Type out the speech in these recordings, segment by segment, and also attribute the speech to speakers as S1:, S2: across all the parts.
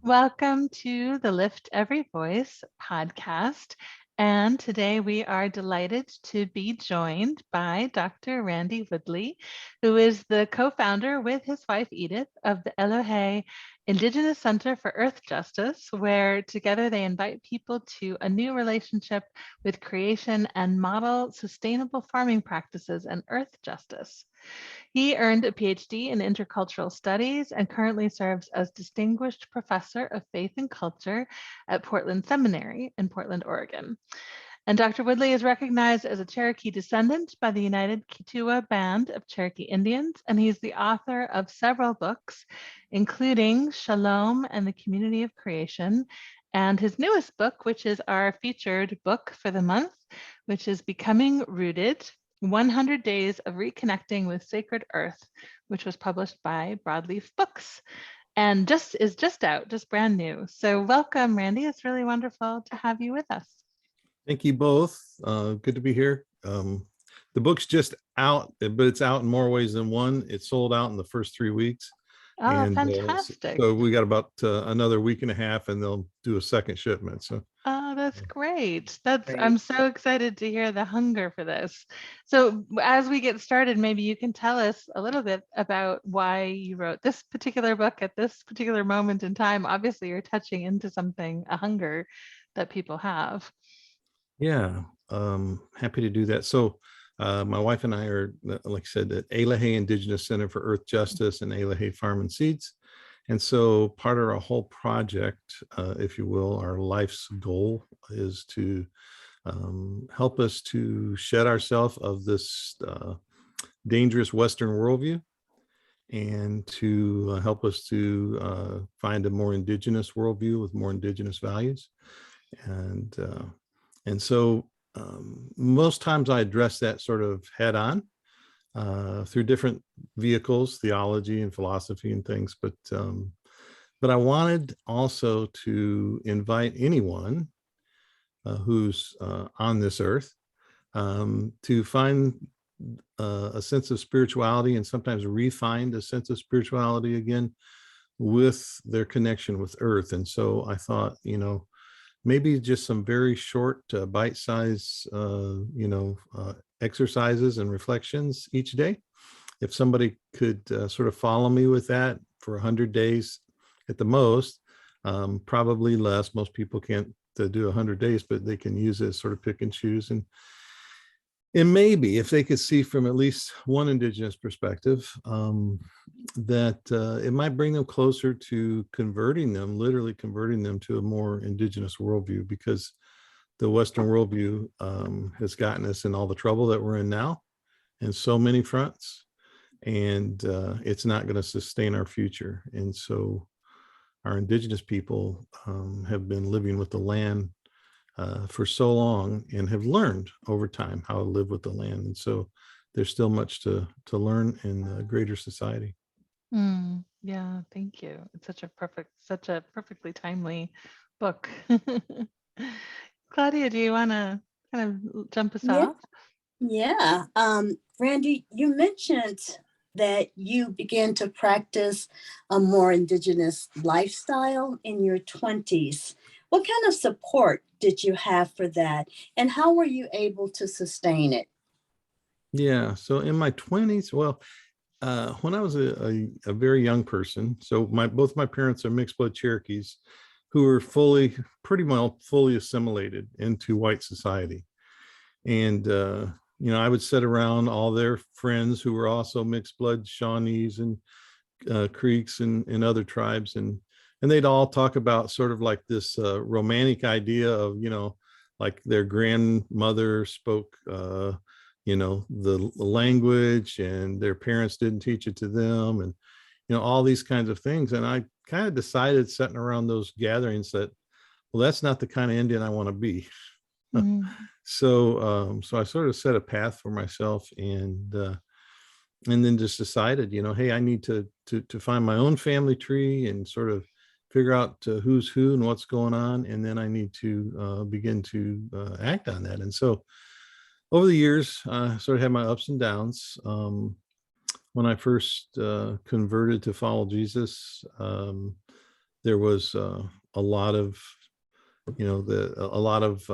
S1: Welcome to the Lift Every Voice podcast. And today we are delighted to be joined by Dr. Randy Woodley, who is the co-founder with his wife Edith of the Elohei Indigenous Center for Earth Justice, where together they invite people to a new relationship with creation and model sustainable farming practices and earth justice. He earned a PhD in intercultural studies and currently serves as Distinguished Professor of Faith and Culture at Portland Seminary in Portland, Oregon. And Dr. Woodley is recognized as a Cherokee descendant by the United Kituwa Band of Cherokee Indians, and he's the author of several books, including Shalom and the Community of Creation, and his newest book, which is our featured book for the month, which is Becoming Rooted, 100 Days of Reconnecting with Sacred Earth, which was published by Broadleaf Books and is just out, just brand new. So welcome, Randy. It's really wonderful to have you with us.
S2: Thank you both. Good to be here. The book's just out, but it's out in more ways than one. It sold out in the first 3 weeks.
S1: Oh, fantastic.
S2: So we got about another week and a half and they'll do a second shipment. So.
S1: Oh, that's great. I'm so excited to hear the hunger for this. So as we get started, maybe you can tell us a little bit about why you wrote this particular book at this particular moment in time. Obviously, you're touching into something, a hunger that people have.
S2: Yeah, happy to do that. So my wife and I are, like I said, at Elohei Indigenous Center for Earth Justice and Elohei Farm and Seeds. And so part of our whole project, if you will, our life's goal is to help us to shed ourselves of this dangerous Western worldview and to help us to find a more indigenous worldview with more indigenous values. And so most times I address that sort of head on through different vehicles, theology and philosophy and things. But I wanted also to invite anyone who's on this earth to find a sense of spirituality and sometimes re-find a sense of spirituality again with their connection with earth. And so I thought, maybe just some very short bite-sized, exercises and reflections each day. If somebody could sort of follow me with that for 100 days at the most, probably less. Most people can't do 100 days, but they can use it as sort of pick and choose. And maybe if they could see from at least one indigenous perspective, that it might bring them closer to literally converting them to a more indigenous worldview, because the Western worldview has gotten us in all the trouble that we're in now in so many fronts, and it's not going to sustain our future. And so our indigenous people have been living with the land for so long and have learned over time how to live with the land. And so there's still much to learn in the greater society.
S1: Yeah, thank you. It's such a perfectly timely book. Claudia, do you want to kind of jump us off?
S3: Yeah. Randy, you mentioned that you began to practice a more indigenous lifestyle in your 20s. What kind of support did you have for that? And how were you able to sustain it?
S2: Yeah. So in my 20s, well, when I was a very young person, so both my parents are mixed blood Cherokees who were pretty well fully assimilated into white society. And, I would sit around all their friends who were also mixed blood Shawnees and Creeks and other tribes. And they'd all talk about sort of like this romantic idea of, like their grandmother spoke, the language and their parents didn't teach it to them, and, all these kinds of things. And I kind of decided sitting around those gatherings that, well, that's not the kind of Indian I want to be. So I sort of set a path for myself, and then just decided, hey, I need to find my own family tree and sort of figure out who's who and what's going on. And then I need to begin to act on that. And so over the years, I sort of had my ups and downs. When I first converted to follow Jesus, there was a lot of, a lot of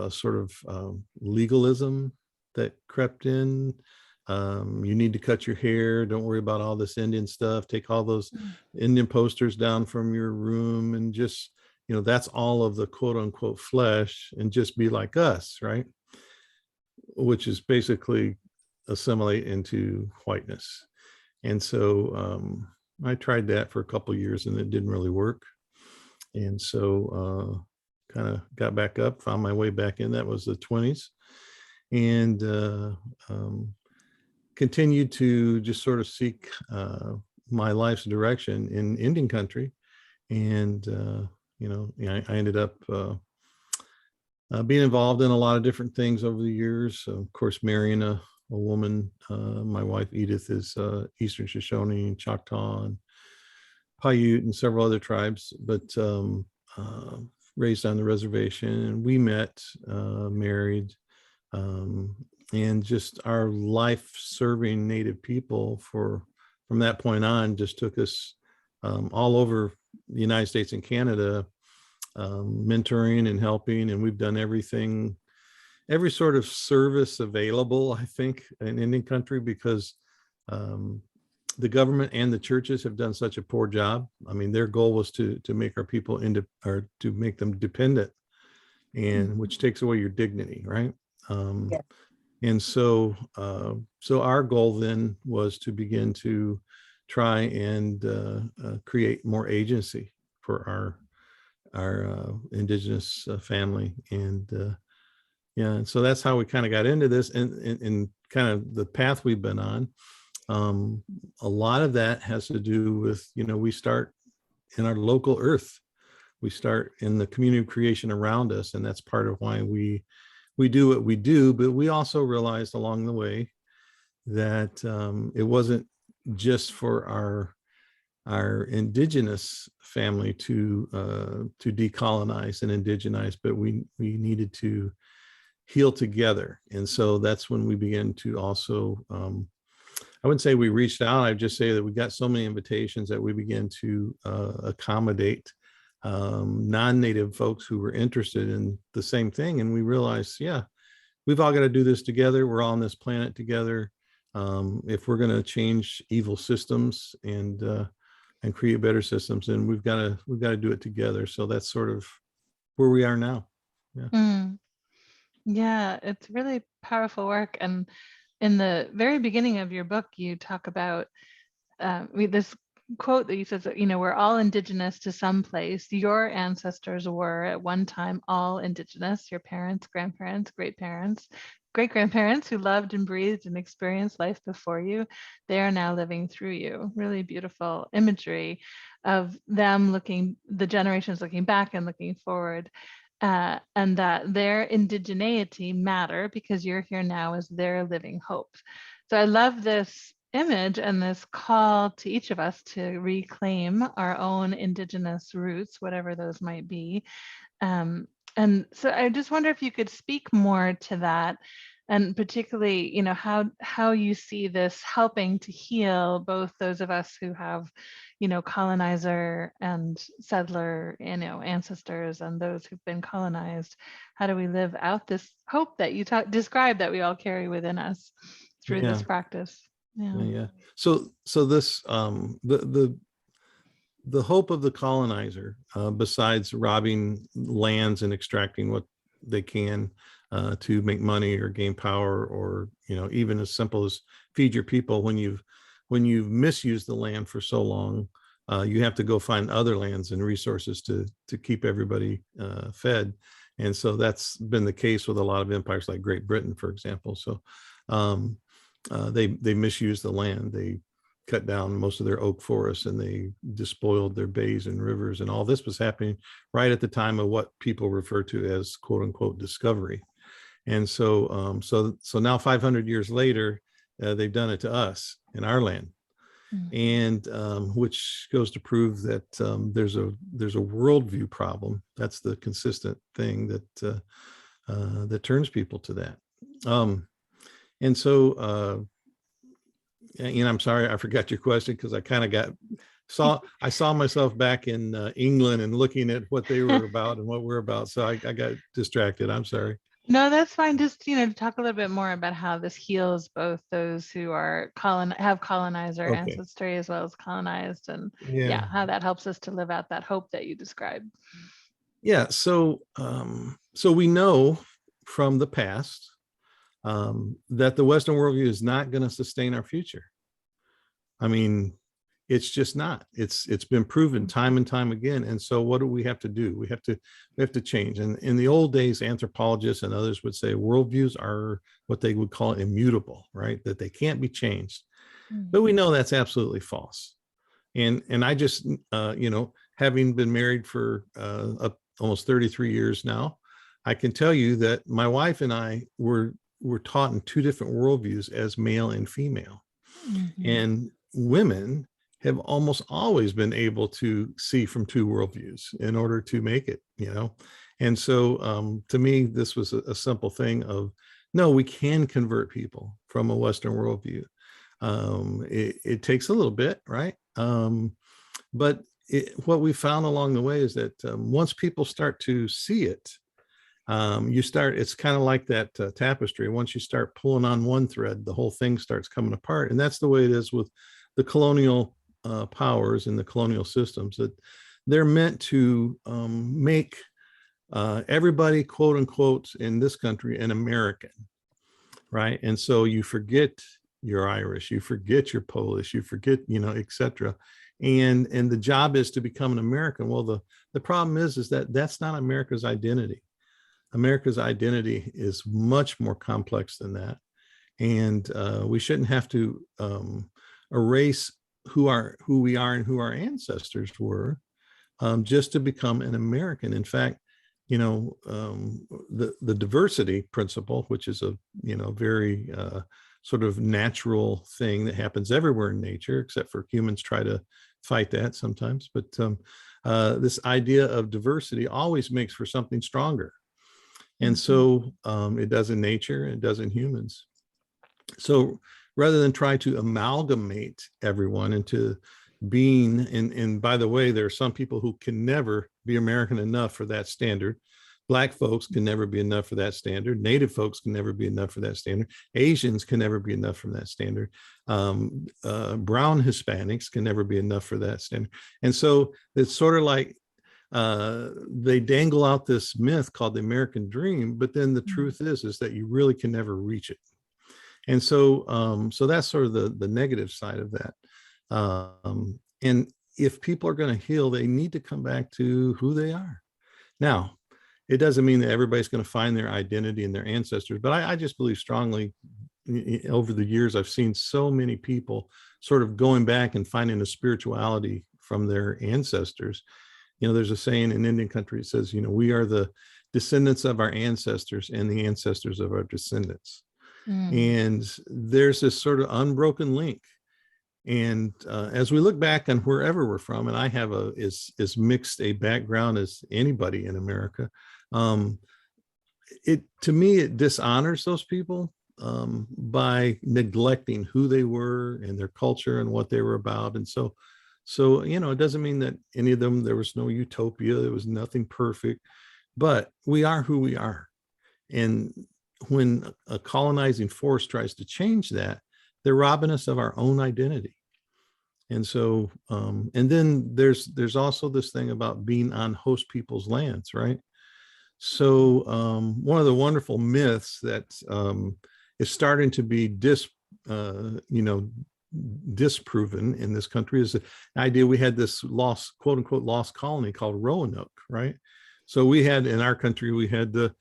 S2: legalism that crept in. You need to cut your hair. Don't worry about all this Indian stuff. Take all those Indian posters down from your room, and just, that's all of the quote unquote flesh, and just be like us, right? Which is basically assimilate into whiteness. And so I tried that for a couple of years, and it didn't really work. And so kind of got back up, found my way back in. That was the 20s. And continued to just sort of seek my life's direction in Indian country. And, I ended up being involved in a lot of different things over the years. Of course, marrying a woman, my wife Edith is Eastern Shoshone, Choctaw, and Paiute, and several other tribes, but raised on the reservation. And we met, married, and just our life serving Native people from that point on just took us all over the United States and Canada, mentoring and helping. And we've done every sort of service available, I think, in Indian country, because the government and the churches have done such a poor job. I mean, their goal was to make our people or to make them dependent, and which takes away your dignity, right?
S3: Yeah.
S2: And so our goal then was to begin to try and create more agency for our Indigenous family. And and so that's how we kind of got into this, and kind of the path we've been on. A lot of that has to do with, we start in our local earth. We start in the community of creation around us, and that's part of why we do what we do. But we also realized along the way that it wasn't just for our Indigenous family to decolonize and indigenize, but we needed to heal together. And so that's when we began to also, I wouldn't say we reached out, I'd just say that we got so many invitations that we began to accommodate non-Native folks who were interested in the same thing. And we realized, we've all got to do this together. We're all on this planet together. If we're going to change evil systems and create better systems, then we've got to do it together. So that's sort of where we are now.
S1: Yeah, it's really powerful work. And in the very beginning of your book, you talk about this quote that you said, that, we're all Indigenous to some place. Your ancestors were at one time all Indigenous, your parents, grandparents, great-grandparents who loved and breathed and experienced life before you. They are now living through you. Really beautiful imagery of them the generations looking back and looking forward. And that their indigeneity matter because you're here now as their living hope. So I love this image and this call to each of us to reclaim our own Indigenous roots, whatever those might be. And so I just wonder if you could speak more to that, and particularly, how you see this helping to heal both those of us who have, colonizer and settler, ancestors, and those who've been colonized. How do we live out this hope that you described that we all carry within us through this practice?
S2: So this the hope of the colonizer, besides robbing lands and extracting what they can to make money or gain power, or even as simple as feed your people. When you've misused the land for so long, you have to go find other lands and resources to keep everybody fed. And so that's been the case with a lot of empires like Great Britain, for example. So they misused the land. They cut down most of their oak forests, and they despoiled their bays and rivers. And all this was happening right at the time of what people refer to as quote unquote discovery. And so now 500 years later, they've done it to us in our land. And which goes to prove that there's a worldview problem. That's the consistent thing that turns people to that. And so I'm sorry, I forgot your question because I kind of got I saw myself back in England and looking at what they were about and what we're about. So I got distracted. I'm sorry.
S1: No, that's fine. Just, to talk a little bit more about how this heals both those who are have colonizer
S2: Okay.
S1: ancestry as well as colonized, and
S2: Yeah.
S1: how that helps us to live out that hope that you described.
S2: Yeah. So we know from the past that the Western worldview is not going to sustain our future. I mean, it's just not. It's been proven time and time again. And so what do we have to do? We have to change. And in the old days, anthropologists and others would say worldviews are what they would call immutable, right? That they can't be changed. But we know that's absolutely false. And I just, having been married for almost 33 years now, I can tell you that my wife and I were taught in two different worldviews as male and female. And women have almost always been able to see from two worldviews in order to make it, And so to me, this was a simple thing of, no, we can convert people from a Western worldview. It takes a little bit, right? But what we found along the way is that once people start to see it, it's kind of like that tapestry. Once you start pulling on one thread, the whole thing starts coming apart. And that's the way it is with the colonial powers and the colonial systems, that they're meant to make everybody, quote unquote, in this country an American, right? And so you forget you're Irish, you forget you're Polish, you forget, etc. And the job is to become an American. Well, the problem is that that's not America's identity. America's identity is much more complex than that. And we shouldn't have to erase who we are and who our ancestors were just to become an American. In fact, the diversity principle, which is a very sort of natural thing that happens everywhere in nature, except for humans try to fight that sometimes. But this idea of diversity always makes for something stronger. And so it does in nature, it does in humans. So rather than try to amalgamate everyone into being, and by the way, there are some people who can never be American enough for that standard. Black folks can never be enough for that standard. Native folks can never be enough for that standard. Asians can never be enough from that standard. Brown Hispanics can never be enough for that standard. And so it's sort of like they dangle out this myth called the American dream, but then the truth is that you really can never reach it. And so that's sort of the negative side of that. And if people are going to heal, they need to come back to who they are. Now, it doesn't mean that everybody's going to find their identity in their ancestors, but I just believe strongly over the years, I've seen so many people sort of going back and finding a spirituality from their ancestors. There's a saying in Indian country, it says, we are the descendants of our ancestors and the ancestors of our descendants. And there's this sort of unbroken link. And as we look back on wherever we're from, and I have as mixed a background as anybody in America, to me, it dishonors those people by neglecting who they were and their culture and what they were about. And so, it doesn't mean that any of them, there was no utopia, there was nothing perfect, but we are who we are. And when a colonizing force tries to change that, they're robbing us of our own identity. And so, and then there's also this thing about being on host people's lands, right? So one of the wonderful myths that is starting to be disproven in this country is the idea we had this lost, quote unquote, lost colony called Roanoke, right? So we had in our country, we had the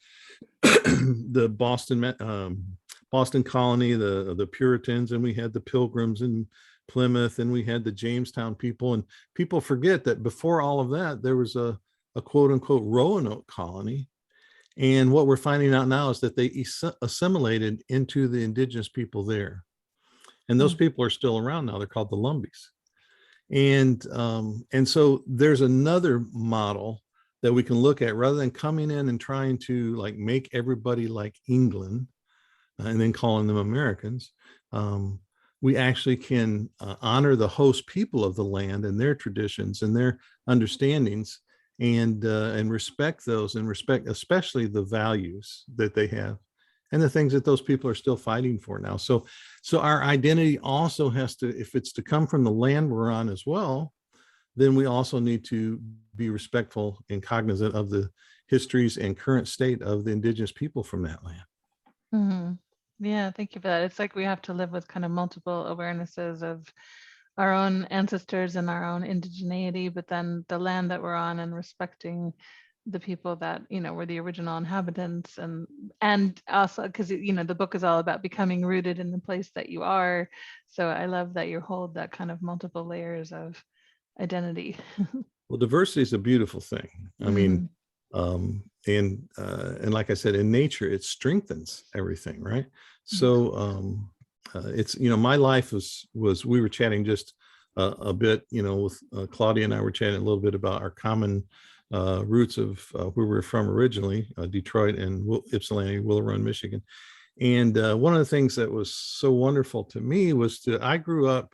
S2: the Boston colony, the Puritans, and we had the Pilgrims in Plymouth, and we had the Jamestown people. And people forget that before all of that, there was a quote unquote Roanoke colony. And what we're finding out now is that they assimilated into the indigenous people there. And those people are still around now. They're called the Lumbees. And so there's another model that we can look at rather than coming in and trying to like make everybody like England and then calling them Americans. we actually can honor the host people of the land and their traditions and their understandings, and respect those, and respect especially the values that they have and the things that those people are still fighting for now. So our identity also has to, if it's to come from the land we're on as well, then we also need to be respectful and cognizant of the histories and current state of the indigenous people from that land.
S1: Mm-hmm. Yeah, thank you for that. It's like we have to live with kind of multiple awarenesses of our own ancestors and our own indigeneity, but then the land that we're on, and respecting the people that, you know, were the original inhabitants, and also because, you know, the book is all about becoming rooted in the place that you are. So I love that you hold that kind of multiple layers of identity.
S2: Well, diversity is a beautiful thing. I mean, and like I said, in nature, it strengthens everything, right? So it's, you know, my life was we were chatting just a bit, you know, with Claudia and I were chatting a little bit about our common roots of where we're from originally, Detroit and Ypsilanti, Willow Run, Michigan. And one of the things that was so wonderful to me was I grew up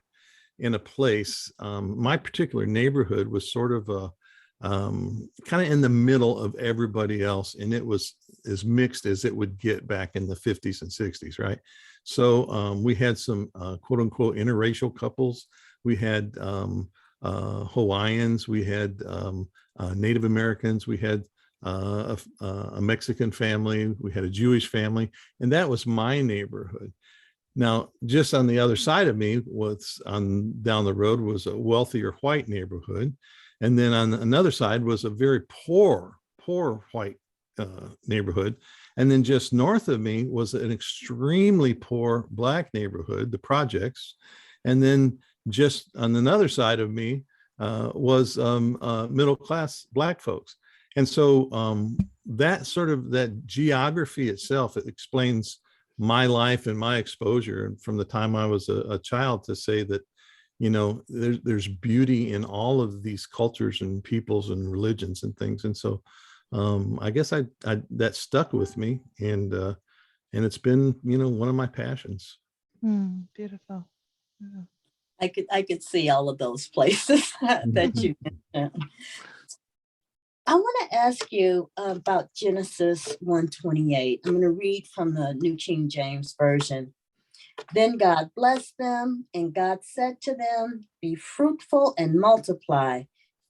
S2: in a place, my particular neighborhood was sort of a kind of in the middle of everybody else, and it was as mixed as it would get back in the 50s and 60s, right? So we had some quote unquote interracial couples. We had Hawaiians, we had Native Americans, we had a Mexican family, we had a Jewish family, and that was my neighborhood. Now, just on the other side of me, down the road was a wealthier white neighborhood. And then on another side was a very poor white neighborhood. And then just north of me was an extremely poor Black neighborhood, the projects. And then just on another side of me was middle-class Black folks. And so that geography itself, it explains my life and my exposure, and from the time I was a child, to say that, you know, there's beauty in all of these cultures and peoples and religions and things. And so I guess that stuck with me, and it's been, you know, one of my passions.
S1: Beautiful. Yeah.
S3: I could see all of those places that you mentioned. I want to ask you about Genesis 1:28. I'm going to read from the New King James Version. Then God blessed them, and God said to them, "Be fruitful and multiply,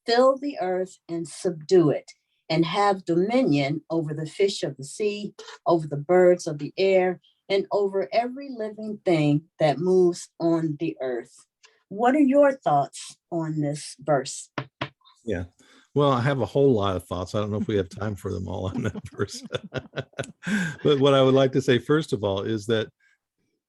S3: fill the earth and subdue it, and have dominion over the fish of the sea, over the birds of the air, and over every living thing that moves on the earth." What are your thoughts on this verse?
S2: Yeah. Well, I have a whole lot of thoughts. I don't know if we have time for them all on that verse. But what I would like to say, first of all, is that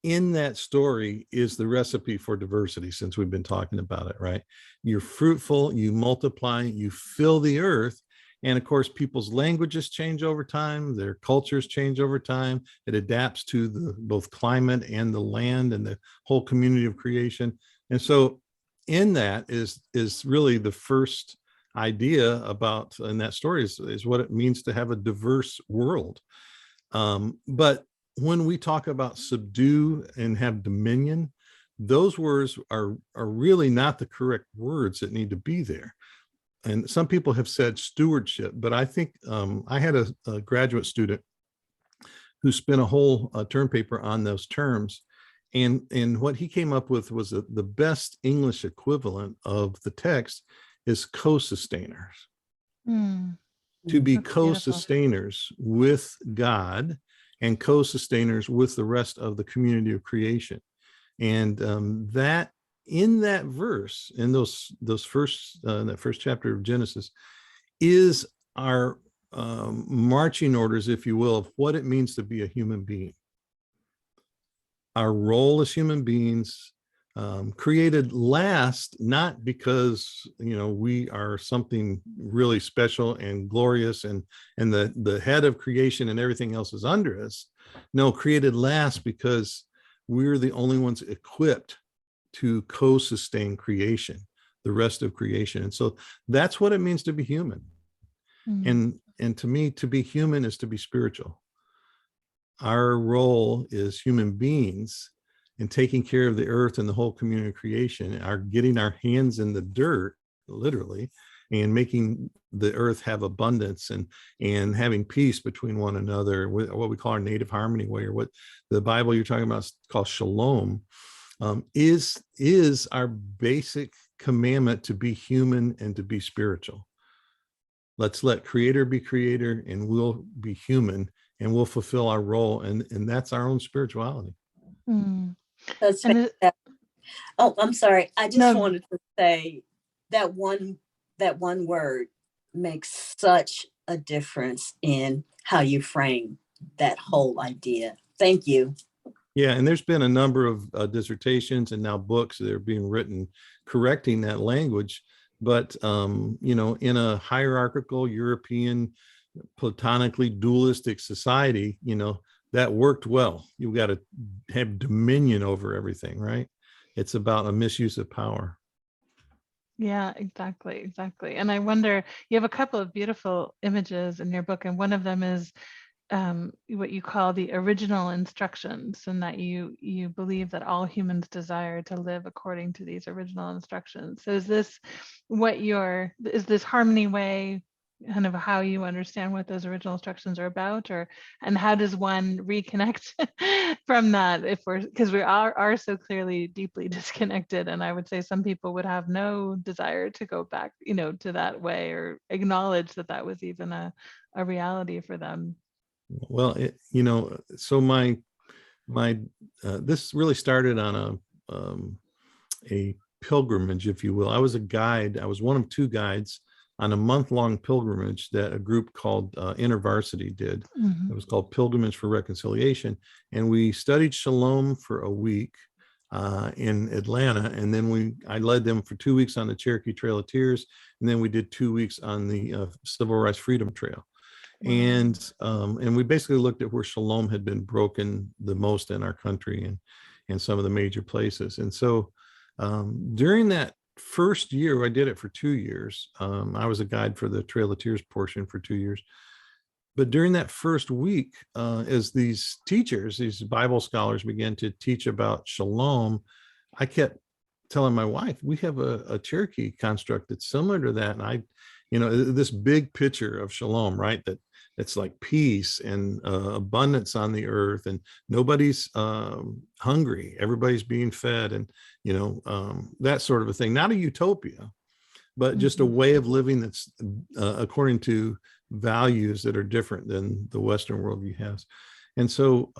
S2: in that story is the recipe for diversity, since we've been talking about it, right? You're fruitful, you multiply, you fill the earth. And of course, people's languages change over time, their cultures change over time. It adapts to both climate and the land and the whole community of creation. And so in that is really the first idea about, in that story, is what it means to have a diverse world. But when we talk about subdue and have dominion, those words are really not the correct words that need to be there. And some people have said stewardship, but I think I had a graduate student who spent a whole term paper on those terms. And what he came up with was the best English equivalent of the text is co-sustainers. To be co-sustainers with God and co-sustainers with the rest of the community of creation. And that in that verse, in that first chapter of Genesis, is our marching orders, if you will, of what it means to be a human being. Our role as human beings, created last, not because, you know, we are something really special and glorious and the head of creation and everything else is under us. No, created last because we're the only ones equipped to co-sustain creation, the rest of creation. And so that's what it means to be human. And to me, to be human is to be spiritual. Our role as human beings and taking care of the earth and the whole community of creation, are getting our hands in the dirt, literally, and making the earth have abundance, and having peace between one another, what we call our native harmony way, or what the Bible you're talking about is called shalom, is our basic commandment to be human and to be spiritual. Let's let creator be creator, and we'll be human, and we'll fulfill our role, and that's our own spirituality.
S1: Mm.
S3: That's
S1: And
S3: fantastic. Oh, I'm sorry. I just
S1: No.
S3: wanted to say that one word makes such a difference in how you frame that whole idea. Thank you.
S2: Yeah, and there's been a number of dissertations and now books that are being written correcting that language. But, in a hierarchical European, platonically dualistic society, that worked well. You've got to have dominion over everything, right? It's about a misuse of power.
S1: Yeah, exactly. And I wonder, you have a couple of beautiful images in your book, and one of them is what you call the original instructions, and that you believe that all humans desire to live according to these original instructions. So is this harmony way kind of how you understand what those original instructions are about, and how does one reconnect from that, because we are so clearly deeply disconnected? And I would say some people would have no desire to go back, to that way, or acknowledge that was even a reality for them.
S2: Well, so my this really started on a pilgrimage, if you will. I was a guide. I was one of two guides on a month-long pilgrimage that a group called InterVarsity did.
S1: Mm-hmm.
S2: It was called Pilgrimage for Reconciliation, and we studied shalom for a week in Atlanta, and then I led them for 2 weeks on the Cherokee Trail of Tears, and then we did 2 weeks on the Civil Rights Freedom Trail. Wow. And we basically looked at where shalom had been broken the most in our country, and some of the major places. And so during that first year, I did it for 2 years. I was a guide for the Trail of Tears portion for 2 years. But during that first week, as these teachers, these Bible scholars began to teach about shalom, I kept telling my wife, we have a Cherokee construct that's similar to that. And this big picture of shalom, right? That it's like peace and abundance on the earth, and nobody's hungry, everybody's being fed, and that sort of a thing. Not a utopia, but just a way of living that's according to values that are different than the Western worldview has. And so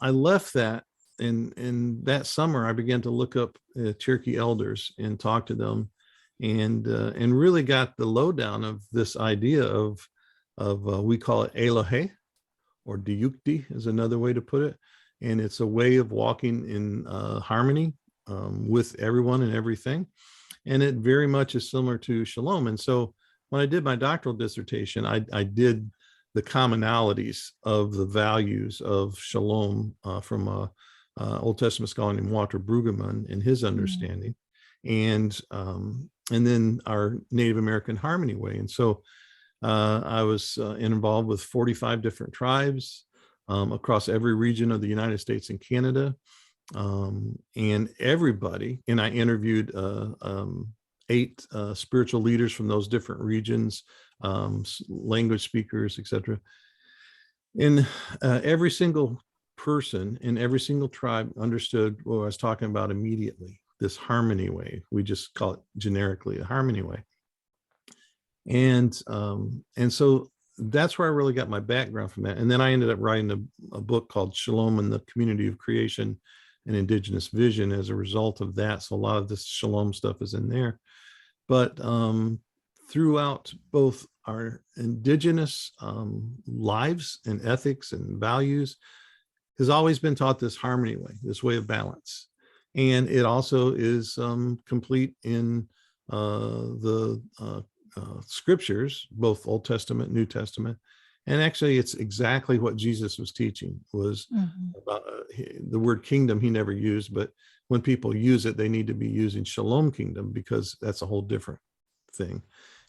S2: I left that, and that summer I began to look up Cherokee elders and talk to them, and really got the lowdown of this idea of we call it Elohe, or Diukti is another way to put it. And it's a way of walking in harmony with everyone and everything. And it very much is similar to shalom. And so when I did my doctoral dissertation, I did the commonalities of the values of shalom from a Old Testament scholar named Walter Brueggemann and his understanding, and then our Native American harmony way. And so I was involved with 45 different tribes across every region of the United States and Canada, and everybody. And I interviewed 8 spiritual leaders from those different regions, language speakers, etc. And every single person in every single tribe understood what I was talking about immediately, this harmony way. We just call it generically a harmony way. And so that's where I really got my background from that. And then I ended up writing a book called Shalom and the Community of Creation and Indigenous Vision as a result of that. So a lot of this shalom stuff is in there. But throughout both our indigenous lives and ethics and values has always been taught this harmony way, this way of balance. And it also is complete in the scriptures, both Old Testament, New Testament. And actually it's exactly what Jesus was teaching, was about the word kingdom he never used, but when people use it, they need to be using shalom kingdom, because that's a whole different thing.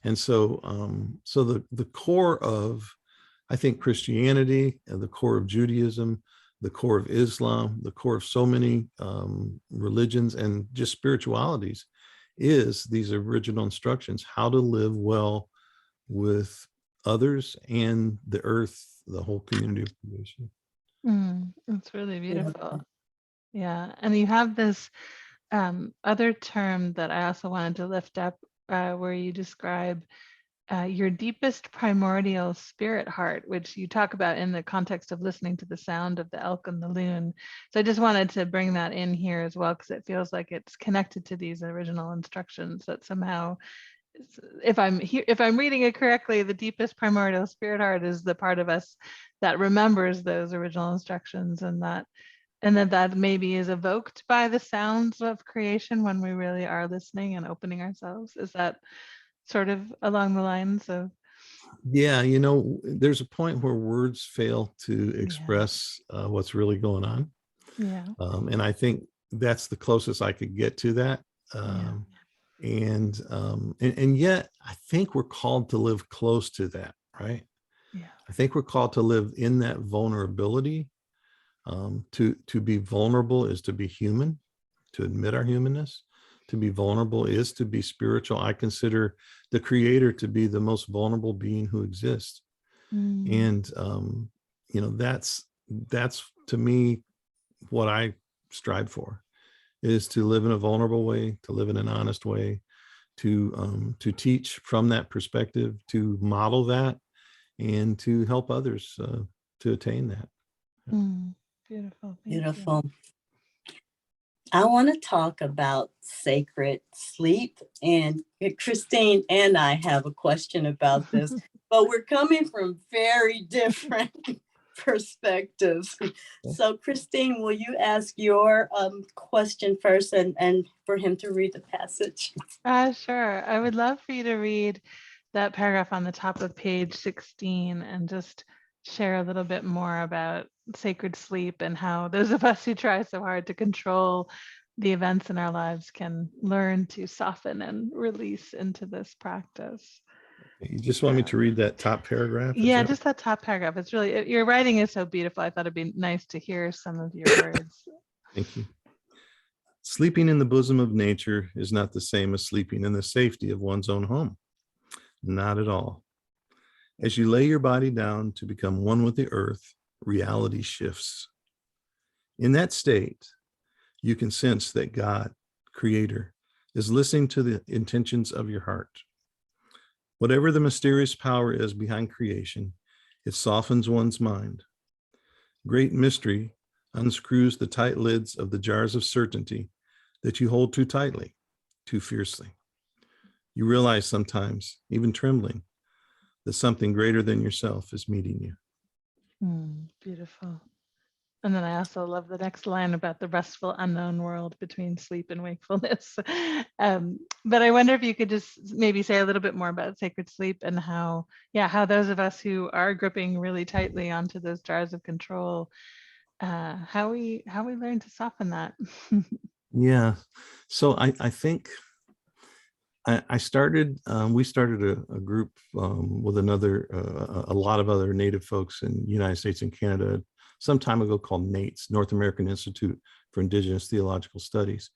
S2: And so the core of, I think, Christianity and the core of Judaism, the core of Islam, the core of so many religions and just spiritualities, is these original instructions, how to live well with others and the earth, the whole community of creation.
S1: It's really beautiful. Yeah. And you have this other term that I also wanted to lift up, where you describe your deepest primordial spirit heart, which you talk about in the context of listening to the sound of the elk and the loon. So I just wanted to bring that in here as well, because it feels like it's connected to these original instructions, that somehow, if I'm reading it correctly, the deepest primordial spirit heart is the part of us that remembers those original instructions, and that maybe is evoked by the sounds of creation when we really are listening and opening ourselves. Is that sort of along the lines of?
S2: Yeah, there's a point where words fail to express what's really going on.
S1: Yeah.
S2: And I think that's the closest I could get to that. And yet I think we're called to live close to that, right?
S1: Yeah.
S2: I think we're called to live in that vulnerability. To be vulnerable is to be human, to admit our humanness. To be vulnerable is to be spiritual. I consider the Creator to be the most vulnerable being who exists. And that's to me what I strive for, is to live in a vulnerable way, to live in an honest way, to teach from that perspective, to model that, and to help others to attain that.
S1: Beautiful.
S3: Beautiful. I want to talk about sacred sleep, and Christine and I have a question about this, but we're coming from very different perspectives. So Christine, will you ask your question first, and for him to read the passage?
S1: Sure. I would love for you to read that paragraph on the top of page 16 and just share a little bit more about sacred sleep and how those of us who try so hard to control the events in our lives can learn to soften and release into this practice.
S2: You just want me to read that top paragraph?
S1: Yeah, just that top paragraph. It's really, your writing is so beautiful. I thought it'd be nice to hear some of your words.
S2: Thank you. Sleeping in the bosom of nature is not the same as sleeping in the safety of one's own home. Not at all. As you lay your body down to become one with the earth, reality shifts. In that state, you can sense that God, Creator, is listening to the intentions of your heart. Whatever the mysterious power is behind creation, it softens one's mind. Great mystery unscrews the tight lids of the jars of certainty that you hold too tightly, too fiercely. You realize sometimes, even trembling, that something greater than yourself is meeting you.
S1: Beautiful. And then I also love the next line about the restful unknown world between sleep and wakefulness. But I wonder if you could just maybe say a little bit more about sacred sleep and how those of us who are gripping really tightly onto those jars of control, how we learn to soften that.
S2: Yeah. So I think we started a group with a lot of other Native folks in the United States and Canada some time ago, called NATES, North American Institute for Indigenous Theological Studies.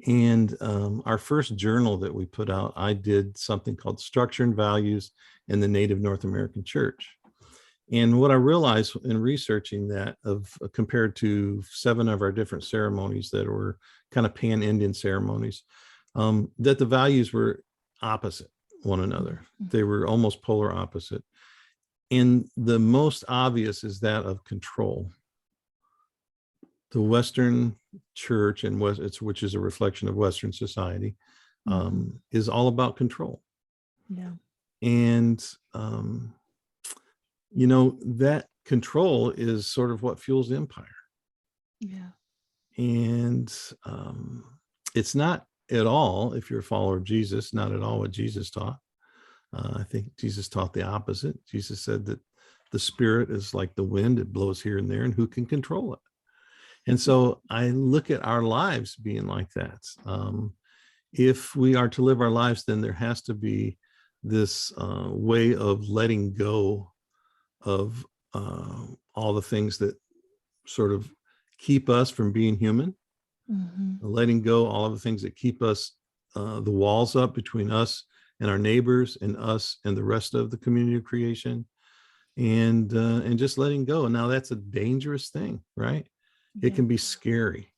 S2: And our first journal that we put out, I did something called Structure and Values in the Native North American Church. And what I realized in researching that, compared to 7 of our different ceremonies that were kind of pan-Indian ceremonies, that the values were opposite one another. They were almost polar opposite. And the most obvious is that of control. The Western church, which is a reflection of Western society, is all about control.
S1: Yeah.
S2: And, that control is sort of what fuels the empire.
S1: Yeah.
S2: And it's not at all, if you're a follower of Jesus, not at all what Jesus taught. I think Jesus taught the opposite. Jesus said that the spirit is like the wind, it blows here and there, and who can control it? And so I look at our lives being like that. If we are to live our lives, then there has to be this way of letting go of all the things that sort of keep us from being human,
S1: Mm-hmm.
S2: letting go all of the things that keep us, the walls up between us and our neighbors and us and the rest of the community of creation, and just letting go. Now that's a dangerous thing, right? It
S1: Yeah.
S2: can be scary,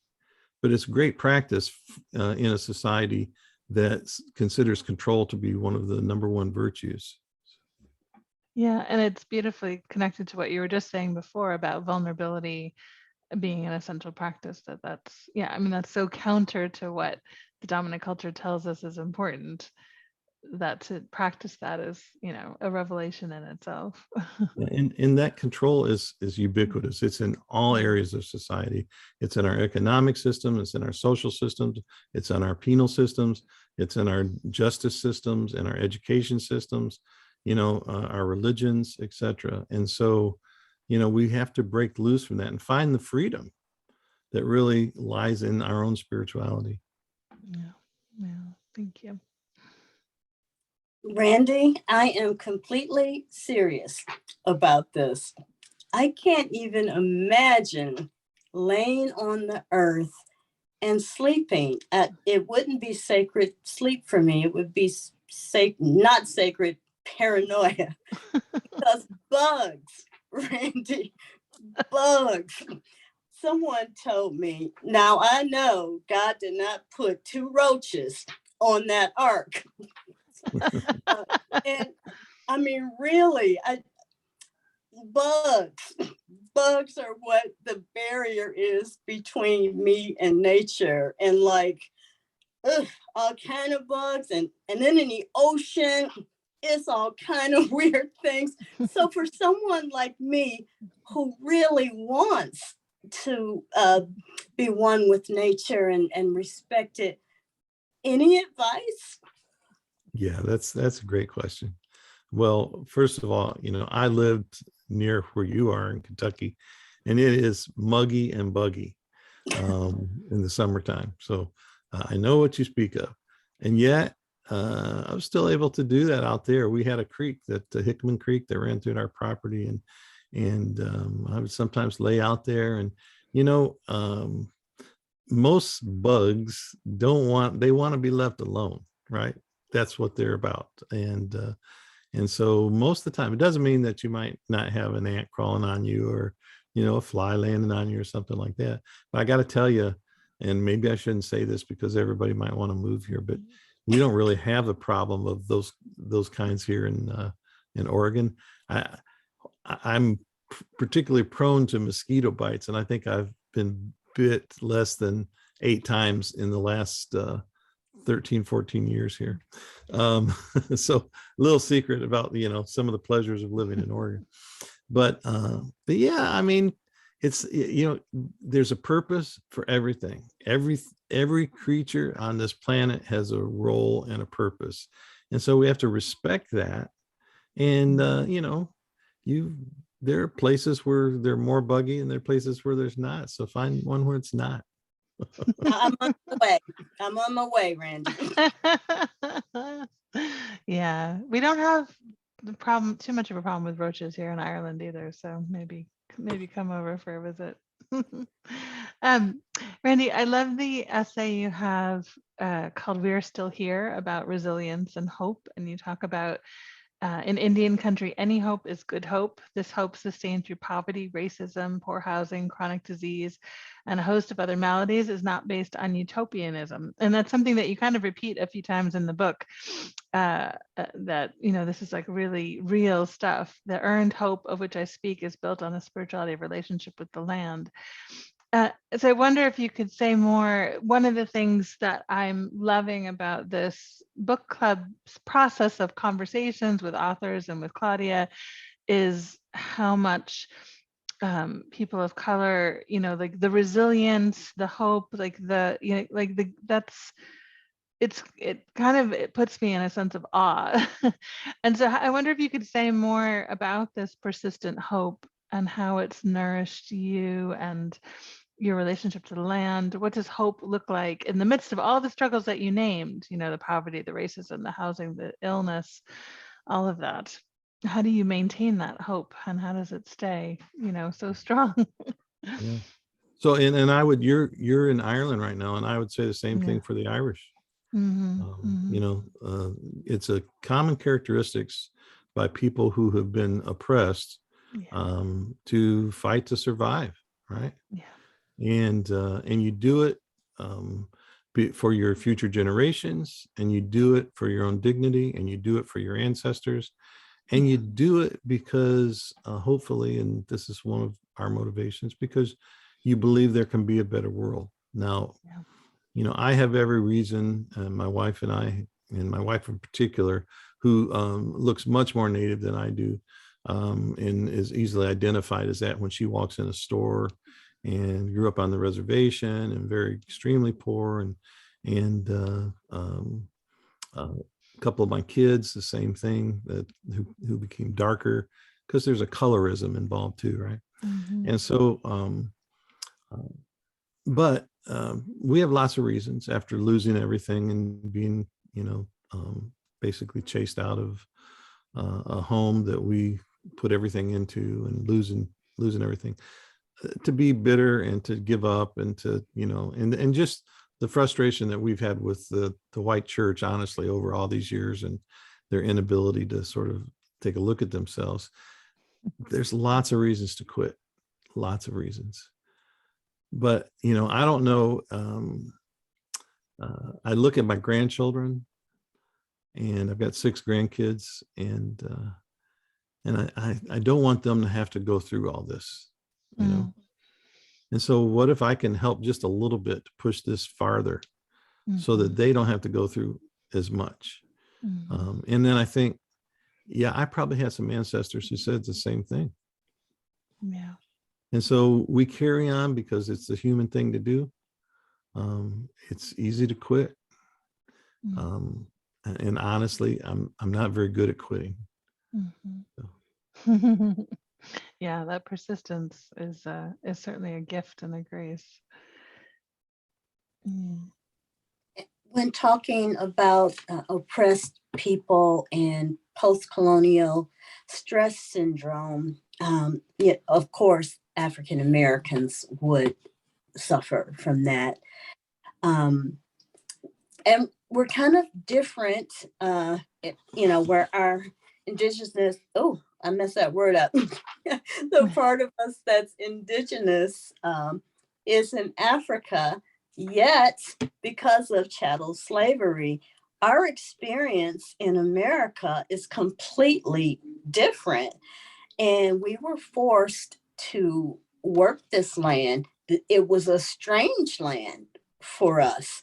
S2: but it's great practice in a society that considers control to be one of the number one virtues.
S1: Yeah, and it's beautifully connected to what you were just saying before about vulnerability being an essential practice. That's yeah, I mean that's so counter to what the dominant culture tells us is important. That to practice that is, you know, a revelation in itself.
S2: And that control is ubiquitous. It's in all areas of society. It's in our economic system, it's in our social systems, it's in our penal systems, it's in our justice systems, and our education systems, you know, our religions, etc. And so, you know, we have to break loose from that and find the freedom that really lies in our own spirituality.
S1: Yeah, yeah, thank you.
S3: Randy, I am completely serious about this. I can't even imagine laying on the earth and sleeping. It wouldn't be sacred sleep for me. It would be not sacred paranoia. Because bugs, Randy, bugs. Someone told me, now I know God did not put 2 roaches on that ark. And I mean, really, bugs are what the barrier is between me and nature. And like, all kind of bugs. And then in the ocean, it's all kind of weird things. So for someone like me who really wants to be one with nature and respect it, any advice?
S2: Yeah, that's a great question. Well, first of all, you know, I lived near where you are in Kentucky, and it is muggy and buggy in the summertime. So I know what you speak of. And yet, I was still able to do that out there. We had a creek, Hickman Creek, that ran through our property, and I would sometimes lay out there. And you know, most bugs they want to be left alone, right? That's what they're about. And so most of the time, it doesn't mean that you might not have an ant crawling on you, or, you know, a fly landing on you or something like that. But I got to tell you, and maybe I shouldn't say this because everybody might want to move here, but we don't really have the problem of those kinds here in Oregon. I'm particularly prone to mosquito bites, and I think I've been bit less than 8 times in the last 13, 14 years here. So a little secret about, you know, some of the pleasures of living in Oregon. But yeah, I mean, it's, you know, there's a purpose for everything. Every creature on this planet has a role and a purpose. And so we have to respect that. And, you know, there are places where they're more buggy and there are places where there's not. So find one where it's not.
S3: I'm on my way. I'm on my way, Randy.
S1: Yeah, we don't have too much of a problem with roaches here in Ireland either. So maybe come over for a visit. Randy, I love the essay you have called "We're Still Here" about resilience and hope, and you talk about in Indian country, any hope is good hope. This hope sustained through poverty, racism, poor housing, chronic disease, and a host of other maladies is not based on utopianism. And that's something that you kind of repeat a few times in the book, that, you know, this is like really real stuff. The earned hope of which I speak is built on a spirituality of relationship with the land. So I wonder if you could say more. One of the things that I'm loving about this book club process of conversations with authors and with Claudia is how much people of color, you know, like the resilience, the hope, like the, you know, like the, that's, it puts me in a sense of awe. And so I wonder if you could say more about this persistent hope and how it's nourished you and your relationship to the land. What does hope look like in the midst of all the struggles that you named, you know, the poverty, the racism, the housing, the illness, all of that? How do you maintain that hope and how does it stay, you know, so strong?
S2: Yeah. So, and I would, you're in Ireland right now, and I would say the same thing for the Irish. You know, it's a common characteristics by people who have been oppressed to fight to survive, right? And you do it for your future generations, and you do it for your own dignity, and you do it for your ancestors, and you do it because hopefully, and this is one of our motivations, because you believe there can be a better world. Now, you know, I have every reason, my wife and I, and my wife in particular, who looks much more Native than I do, and is easily identified as that when she walks in a store, and grew up on the reservation and very extremely poor, and a couple of my kids, the same thing, that who became darker, because there's a colorism involved too, right? And so, but we have lots of reasons after losing everything and being, you know, basically chased out of a home that we put everything into, and losing everything, to be bitter and to give up, and to, you know, and just the frustration that we've had with the white church, honestly, over all these years, and their inability to sort of take a look at themselves. There's lots of reasons to quit, lots of reasons. But, you know, I don't know. I look at my grandchildren, and I've got 6 grandkids, and I don't want them to have to go through all this, you know. And so what if I can help just a little bit to push this farther, so that they don't have to go through as much? And then I think, yeah, I probably had some ancestors who said the same thing.
S1: Yeah.
S2: And so we carry on because it's the human thing to do. It's easy to quit. And honestly, I'm not very good at quitting. So.
S1: Yeah, that persistence is certainly a gift and a grace.
S3: When talking about oppressed people and post-colonial stress syndrome, of course, African Americans would suffer from that. And we're kind of different, you know, where our indigenous, oh, I messed that word up. The part of us that's indigenous is in Africa, yet because of chattel slavery, our experience in America is completely different. And we were forced to work this land. It was a strange land for us.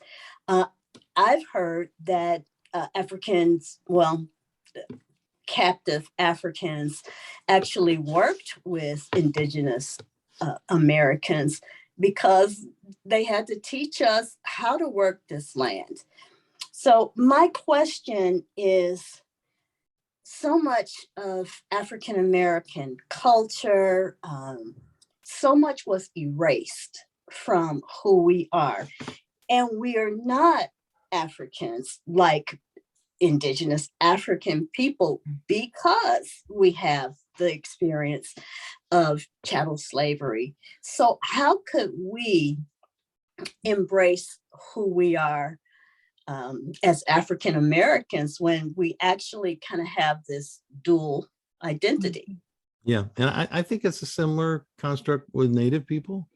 S3: I've heard that Africans, well, captive Africans actually worked with indigenous Americans because they had to teach us how to work this land. So my question is, so much of African American culture, so much was erased from who we are. And we are not Africans like indigenous African people because we have the experience of chattel slavery. So how could we embrace who we are as African Americans when we actually kind of have this dual identity?
S2: Yeah, and I think it's a similar construct with Native people.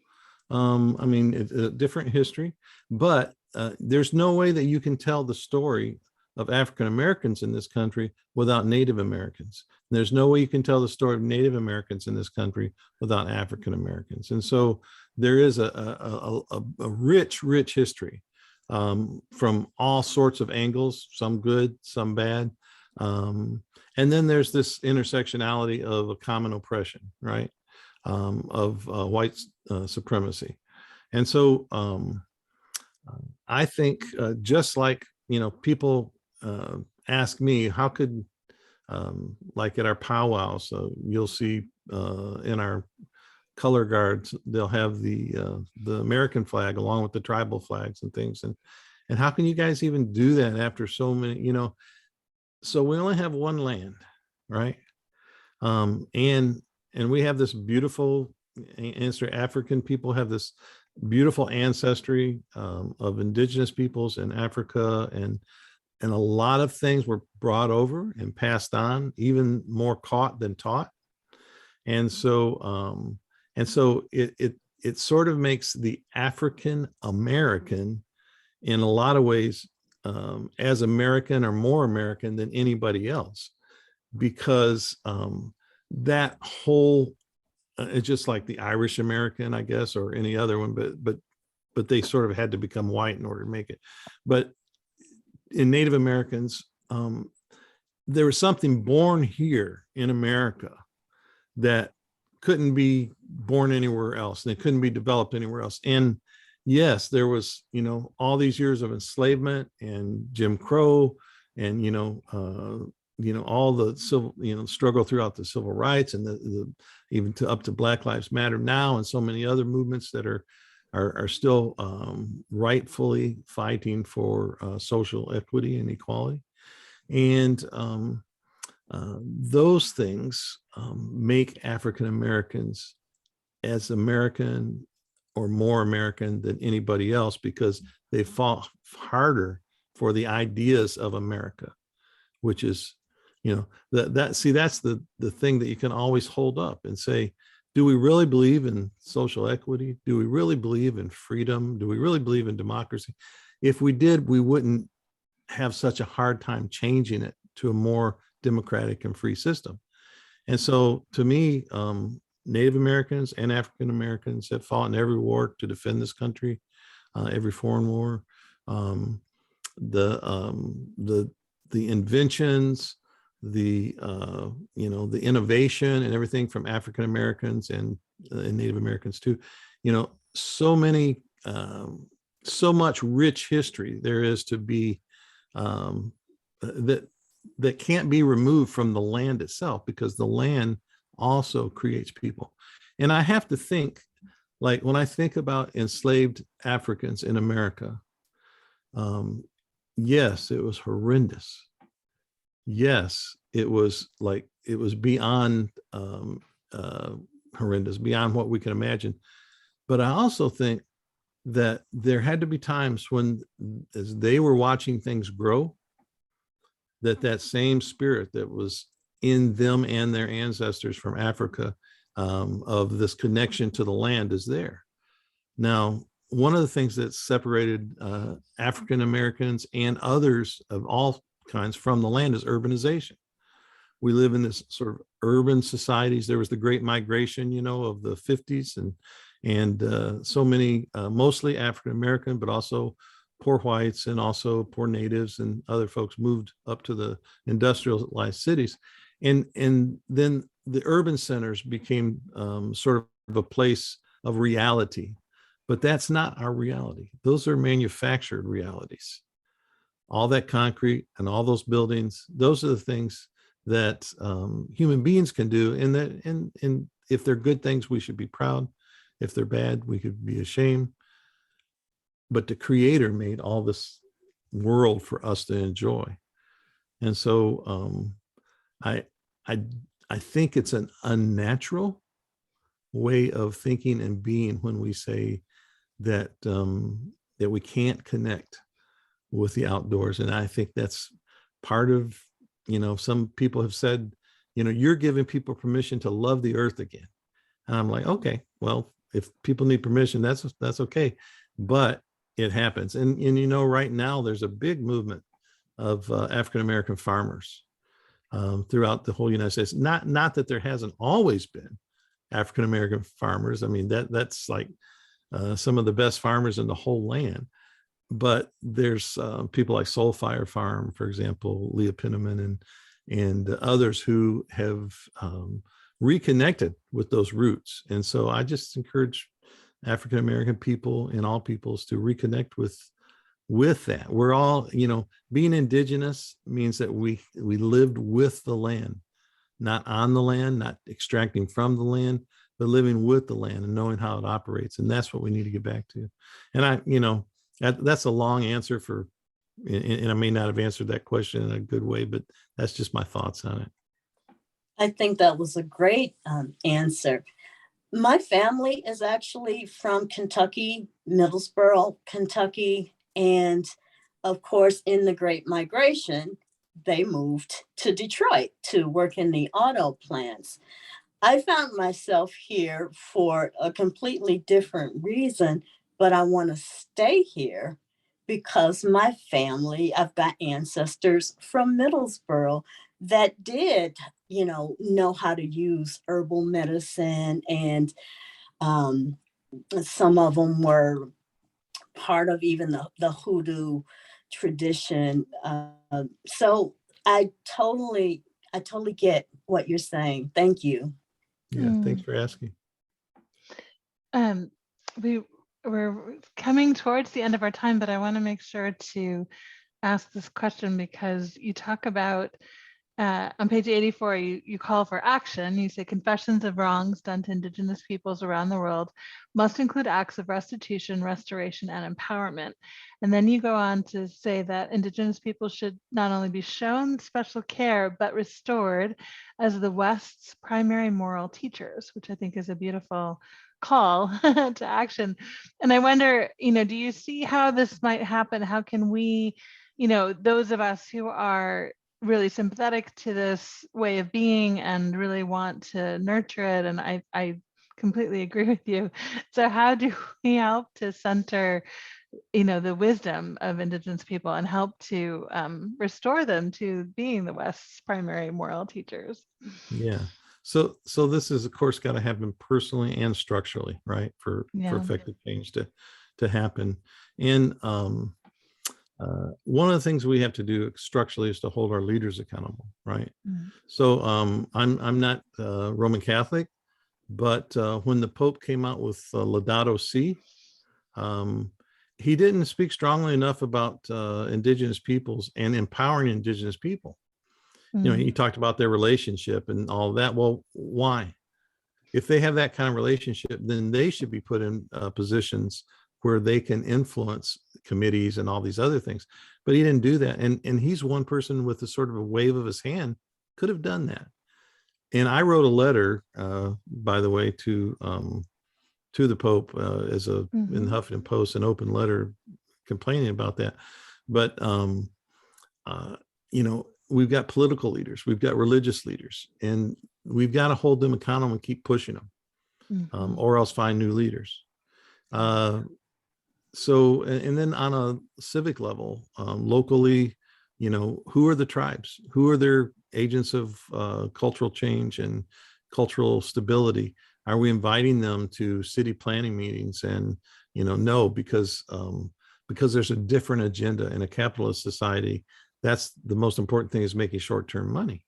S2: I mean, it's a different history, but there's no way that you can tell the story of African Americans in this country without Native Americans. There's no way you can tell the story of Native Americans in this country without African Americans. And so there is a rich history from all sorts of angles, some good, some bad. And then there's this intersectionality of a common oppression, right? Of white supremacy. And so I think just like, you know, people ask me, how could, like at our powwows, you'll see in our color guards, they'll have the American flag along with the tribal flags and things. And how can you guys even do that after so many, you know? So we only have one land, right? And we have this beautiful answer. African people have this beautiful ancestry of indigenous peoples in Africa, and a lot of things were brought over and passed on, even more caught than taught. And so it sort of makes the African American in a lot of ways as American or more American than anybody else, because that whole it's just like the Irish American, I guess, or any other one, but they sort of had to become white in order to make it. But in Native Americans, there was something born here in America that couldn't be born anywhere else, and it couldn't be developed anywhere else. And yes, there was, all these years of enslavement and Jim Crow, and all the civil, struggle throughout the civil rights, and the even up to Black Lives Matter now, and so many other movements that are still rightfully fighting for social equity and equality. And those things make African Americans as American or more American than anybody else, because they fought harder for the ideas of America, which is, that's the thing that you can always hold up and say, do we really believe in social equity? Do we really believe in freedom? Do we really believe in democracy? If we did, we wouldn't have such a hard time changing it to a more democratic and free system. And so to me, Native Americans and African Americans have fought in every war to defend this country, every foreign war. The inventions, the innovation and everything from African Americans and Native Americans too, so much rich history there is to be that can't be removed from the land itself, because the land also creates people. And I have to think, like, when I think about enslaved Africans in America, yes, it was horrendous. Yes, it was beyond horrendous, beyond what we can imagine. But I also think that there had to be times when, as they were watching things grow, that same spirit that was in them and their ancestors from Africa, of this connection to the land, is there. Now, one of the things that separated African Americans and others of all kinds from the land is urbanization. We live in this sort of urban societies. There was the Great Migration, of the 50s, and so many, mostly African American, but also poor whites and also poor natives and other folks moved up to the industrialized cities. And then the urban centers became sort of a place of reality, but that's not our reality. Those are manufactured realities. All that concrete and all those buildings, those are the things that human beings can do. And if they're good things, we should be proud. If they're bad, we could be ashamed. But the Creator made all this world for us to enjoy. And so I think it's an unnatural way of thinking and being when we say that that we can't connect with the outdoors. And I think that's part of, some people have said, you're giving people permission to love the earth again. And I'm like, okay, well, if people need permission, that's okay. But it happens. And right now there's a big movement of African-American farmers throughout the whole United States. Not that there hasn't always been African-American farmers. I mean, that's like some of the best farmers in the whole land. But there's people like Soul Fire Farm, for example, Leah Penniman and others who have reconnected with those roots. And so I just encourage African-American people and all peoples to reconnect with that. We're all, being indigenous means that we lived with the land, not on the land, not extracting from the land, but living with the land and knowing how it operates. And that's what we need to get back to. And that's a long answer and I may not have answered that question in a good way, but that's just my thoughts on it.
S3: I think that was a great answer. My family is actually from Kentucky, Middlesboro, Kentucky. And of course, in the Great Migration, they moved to Detroit to work in the auto plants. I found myself here for a completely different reason, but I want to stay here because my family, I've got ancestors from Middlesboro that did, know how to use herbal medicine, and um, some of them were part of even the hoodoo tradition. So I totally get what you're saying. Thank you.
S2: Yeah, thanks for asking.
S1: Um, we're coming towards the end of our time, but I want to make sure to ask this question because you talk about on page 84, you call for action. You say confessions of wrongs done to Indigenous peoples around the world must include acts of restitution, restoration, and empowerment. And then you go on to say that Indigenous people should not only be shown special care, but restored as the West's primary moral teachers, which I think is a beautiful call to action. And I wonder, do you see how this might happen? How can we, those of us who are really sympathetic to this way of being and really want to nurture it, and I completely agree with you. So how do we help to center, the wisdom of Indigenous people and help to restore them to being the West's primary moral teachers?
S2: Yeah. So this is, of course, got to happen personally and structurally, right? For effective change to happen. And one of the things we have to do structurally is to hold our leaders accountable, right? Mm-hmm. So I'm not Roman Catholic, but when the Pope came out with Laudato Si, he didn't speak strongly enough about Indigenous peoples and empowering Indigenous people. Mm-hmm. He talked about their relationship and all of that. Well, why? If they have that kind of relationship, then they should be put in positions where they can influence committees and all these other things. But he didn't do that. And he's one person with a sort of a wave of his hand could have done that. And I wrote a letter, by the way, to the Pope as a in the Huffington Post, an open letter complaining about that. But we've got political leaders, we've got religious leaders, and we've got to hold them accountable and keep pushing them, or else find new leaders. So, and then on a civic level, locally, who are the tribes? Who are their agents of cultural change and cultural stability? Are we inviting them to city planning meetings? And, no, because there's a different agenda in a capitalist society. That's the most important thing, is making short-term money.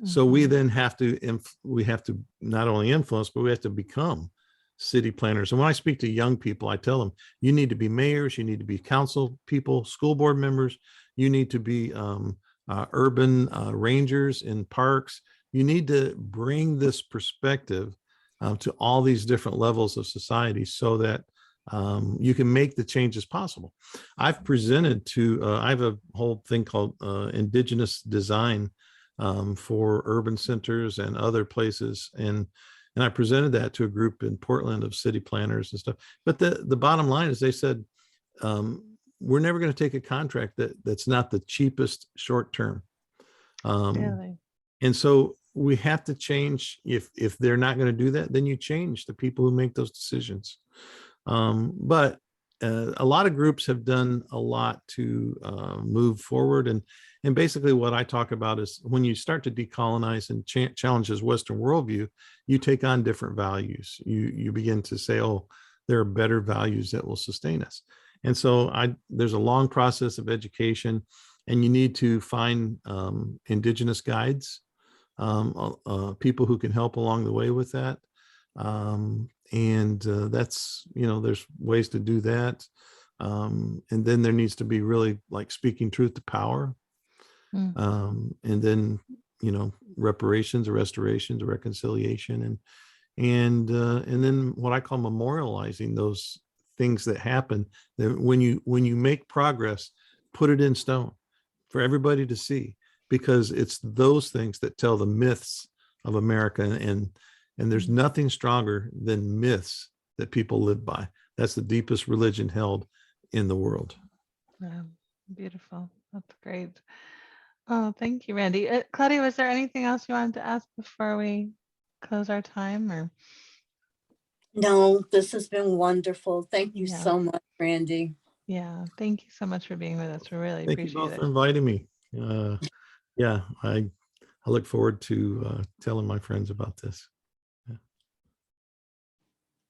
S2: Mm-hmm. So we then have to not only influence, but we have to become city planners. And when I speak to young people, I tell them, you need to be mayors, you need to be council people, school board members, you need to be urban rangers in parks. You need to bring this perspective to all these different levels of society so that you can make the changes possible. I've presented to, I have a whole thing called Indigenous Design for urban centers and other places. And I presented that to a group in Portland of city planners and stuff. But the bottom line is, they said, we're never going to take a contract that's not the cheapest short term. Really? And so we have to change. If they're not going to do that, then you change the people who make those decisions. But a lot of groups have done a lot to move forward. And basically what I talk about is, when you start to decolonize and challenge this Western worldview, you take on different values. You begin to say, oh, there are better values that will sustain us. And so there's a long process of education, and you need to find Indigenous guides, people who can help along the way with that. And that's, there's ways to do that. And then there needs to be really like speaking truth to power. And then, reparations or restorations or reconciliation, and then what I call memorializing those things that happen. That when you make progress, put it in stone for everybody to see, because it's those things that tell the myths of America, And there's nothing stronger than myths that people live by. That's the deepest religion held in the world.
S1: Wow, beautiful. That's great. Oh, thank you, Randy. Claudia, was there anything else you wanted to ask before we close our time? Or
S3: No, this has been wonderful. Thank you
S1: yeah,
S3: so much, Randy.
S1: yeah. Thank you so much for being with us. We really
S2: Thank you
S1: appreciate
S2: both
S1: it.
S2: for inviting me. Yeah, I look forward to telling my friends about this.